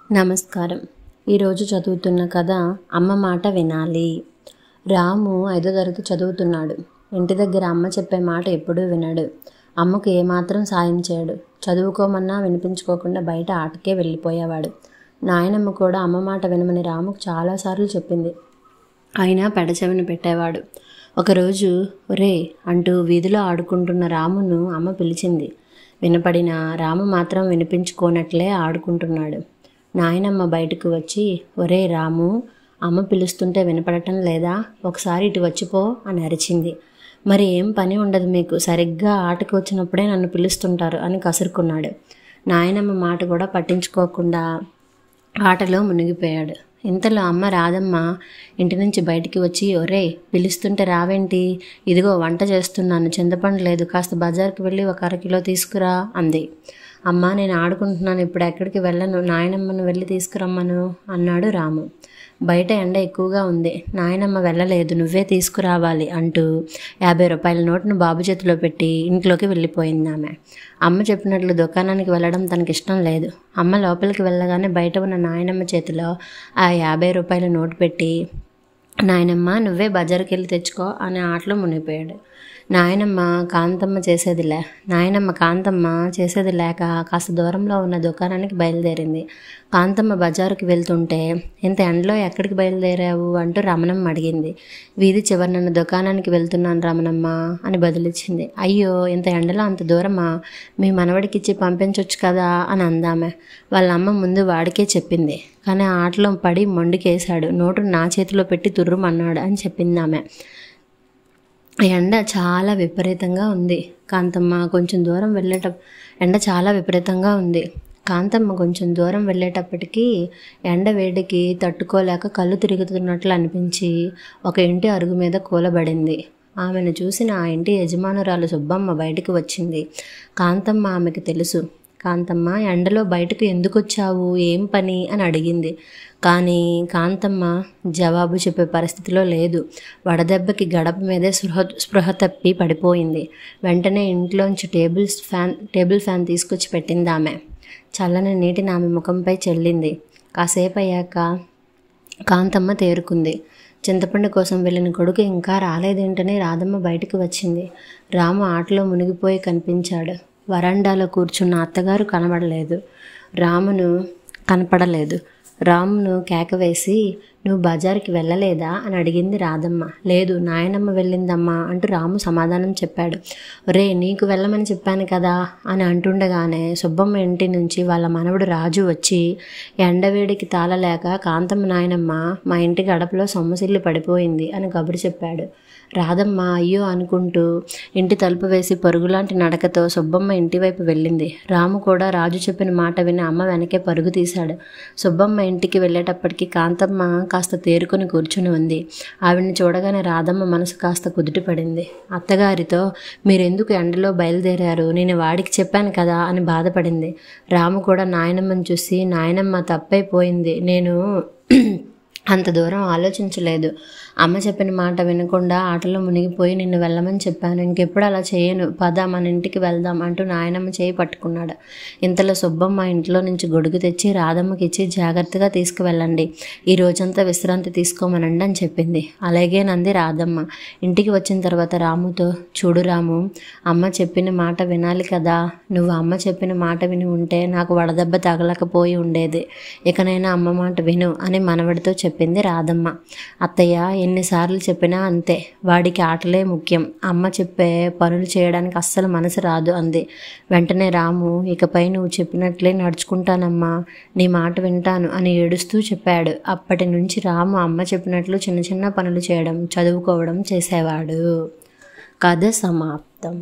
నమస్కారం. ఈరోజు చదువుతున్న కథ అమ్మ మాట వినాలి. రాము 5వ తరగతి చదువుతున్నాడు. ఇంటి దగ్గర అమ్మ చెప్పే మాట ఎప్పుడూ వినడు. అమ్మకు ఏమాత్రం సాయం చేయడు. చదువుకోమన్నా వినిపించుకోకుండా బయట ఆటకే వెళ్ళిపోయేవాడు. నాయనమ్మ కూడా అమ్మ మాట వినమని రాముకు చాలాసార్లు చెప్పింది. అయినా పెడచెవిన పెట్టేవాడు. ఒకరోజు ఒరే అంటూ వీధిలో ఆడుకుంటున్న రామును అమ్మ పిలిచింది. వినపడినా రాము మాత్రం వినిపించుకోనట్లే ఆడుకుంటున్నాడు. నాయనమ్మ బయటకు వచ్చి, ఒరే రాము, అమ్మ పిలుస్తుంటే వినపడటం లేదా? ఒకసారి ఇటు వచ్చిపో అని అరిచింది. మరి ఏం పని ఉండదు మీకు, సరిగ్గా ఆటకు వచ్చినప్పుడే నన్ను పిలుస్తుంటారు అని కసురుకున్నాడు. నాయనమ్మ మాట కూడా పట్టించుకోకుండా ఆటలో మునిగిపోయాడు. ఇంతలో అమ్మ రాధమ్మ ఇంటి నుంచి బయటికి వచ్చి, ఒరే పిలుస్తుంటే రావేంటి? ఇదిగో వంట చేస్తున్నాను, చింతపండు లేదు, కాస్త బజార్కి వెళ్ళి 1 అరకిలో తీసుకురా అంది. అమ్మ నేను ఆడుకుంటున్నాను, ఇప్పుడు ఎక్కడికి వెళ్ళను, నాయనమ్మను వెళ్ళి తీసుకురమ్మను అన్నాడు రాము. బయట ఎండ ఎక్కువగా ఉంది, నాయనమ్మ వెళ్ళలేదు, నువ్వే తీసుకురావాలి అంటూ 50 రూపాయల నోటును బాబు చేతిలో పెట్టి ఇంట్లోకి వెళ్ళిపోయింది ఆమె. అమ్మ చెప్పినట్లు దుకాణానికి వెళ్ళడం తనకిష్టం లేదు. అమ్మ లోపలికి వెళ్ళగానే బయట ఉన్న నాయనమ్మ చేతిలో ఆ 50 రూపాయల నోటు పెట్టి, నాయనమ్మ నువ్వే బజారుకి వెళ్ళి తెచ్చుకో అనే ఆటలో మునిగిపోయాడు. నాయనమ్మ కాంతమ్మ చేసేది లేక కాస్త దూరంలో ఉన్న దుకాణానికి బయలుదేరింది. కాంతమ్మ బజారుకి వెళ్తుంటే, ఇంత ఎండలో ఎక్కడికి బయలుదేరావు అంటూ రమణమ్మ అడిగింది. వీధి చివరనున్న దుకాణానికి వెళ్తున్నాను రమణమ్మ అని బదులిచ్చింది. అయ్యో ఇంత ఎండలో అంత దూరమా? మీ మనవడికిచ్చి పంపించవచ్చు కదా అని అందామె. వాళ్ళ అమ్మ ముందు వాడికే చెప్పింది, కానీ ఆ ఆటలో పడి మొండికేశాడు, నోటును నా చేతిలో పెట్టి తుర్రుమన్నాడు అని చెప్పింది ఆమె. ఎండ చాలా విపరీతంగా ఉంది. కాంతమ్మ కొంచెం దూరం వెళ్ళేటప్పటికీ ఎండ వేడికి తట్టుకోలేక కళ్ళు తిరుగుతున్నట్లు అనిపించి ఒక ఇంటి అరుగు మీద కూలబడింది. ఆమెను చూసిన ఆ ఇంటి యజమానురాలు సుబ్బమ్మ బయటకు వచ్చింది. కాంతమ్మ ఆమెకు తెలుసు. కాంతమ్మ ఎండలో బయటకు ఎందుకు వచ్చావు, ఏం పని అని అడిగింది. కానీ కాంతమ్మ జవాబు చెప్పే పరిస్థితిలో లేదు. వడదెబ్బకి గడప మీదే స్పృహ తప్పి పడిపోయింది. వెంటనే ఇంట్లోంచి టేబుల్ ఫ్యాన్ తీసుకొచ్చి పెట్టింది ఆమె. చల్లని నీటిని ఆమె ముఖంపై చల్లింది. కాసేపు అయ్యాక కాంతమ్మ తేరుకుంది. చింతపండు కోసం వెళ్ళిన కొడుకు ఇంకా రాలేదేంటని రాధమ్మ బయటకు వచ్చింది. రాము ఆటలో మునిగిపోయి కనిపించాడు. వరండాలో కూర్చున్న అత్తగారు రామును కేకవేసి, నువ్వు బజార్కి వెళ్ళలేదా అని అడిగింది రాధమ్మ. లేదు, నాయనమ్మ వెళ్ళిందమ్మా అంటూ రాము సమాధానం చెప్పాడు. ఒరే నీకు వెళ్ళమని చెప్పాను కదా అని అంటుండగానే సుబ్బమ్మ ఇంటి నుంచి వాళ్ళ మనవడు రాజు వచ్చి, ఎండవేడికి తాళలేక కాంతమ్మ నాయనమ్మ మా ఇంటి గడపలో సొమ్మసిల్లు పడిపోయింది అని కబురు చెప్పాడు. రాధమ్మ అయ్యో అనుకుంటూ ఇంటి తలుపు వేసి పరుగులాంటి నడకతో సుబ్బమ్మ ఇంటివైపు వెళ్ళింది. రాము కూడా రాజు చెప్పిన మాట విని అమ్మ వెనకే పరుగు తీశాడు. సుబ్బమ్మ ఇంటికి వెళ్ళేటప్పటికి కాంతమ్మ కాస్త తేరుకొని కూర్చుని ఉంది. ఆవిడ్ని చూడగానే రాధమ్మ మనసు కాస్త కుదుటపడింది. అత్తగారితో, మీరెందుకు ఎండలో బయలుదేరారు, నేను వాడికి చెప్పాను కదా అని బాధపడింది. రాము కూడా నాయనమ్మని చూసి, నాయనమ్మ తప్పైపోయింది, నేను అంత దూరం ఆలోచించలేదు, అమ్మ చెప్పిన మాట వినకుండా ఆటలో మునిగిపోయి నిన్ను వెళ్ళమని చెప్పాను, ఇంకెప్పుడు అలా చేయను, పద మన ఇంటికి వెళ్దాం అంటూ నాయనమ్మ చేయి పట్టుకున్నాడు. ఇంతలో సుబ్బమ్మ ఇంట్లో నుంచి గొడుగు తెచ్చి రాధమ్మకి ఇచ్చి, జాగ్రత్తగా తీసుకువెళ్ళండి, ఈ రోజంతా విశ్రాంతి తీసుకోమనండి అని చెప్పింది. అలాగేనంది రాధమ్మ. ఇంటికి వచ్చిన తర్వాత రాముతో, చూడు రాము, అమ్మ చెప్పిన మాట వినాలి కదా, నువ్వు అమ్మ చెప్పిన మాట విని ఉంటే నాకు వడదెబ్బ తగలకపోయి ఉండేది, ఇకనైనా అమ్మ మాట విను అని మనవడితో చెప్పింది రాధమ్మ. అత్తయ్య ఎన్నిసార్లు చెప్పినా అంతే, వాడికి ఆటలే ముఖ్యం, అమ్మ చెప్పే పనులు చేయడానికి అస్సలు మనసు రాదు అంది. వెంటనే రాము, ఇకపై నువ్వు చెప్పినట్లే నడుచుకుంటానమ్మా, నీ మాట వింటాను అని ఏడుస్తూ చెప్పాడు. అప్పటి నుంచి రాము అమ్మ చెప్పినట్లు చిన్న చిన్న పనులు చేయడం, చదువుకోవడం చేసేవాడు. కథ సమాప్తం.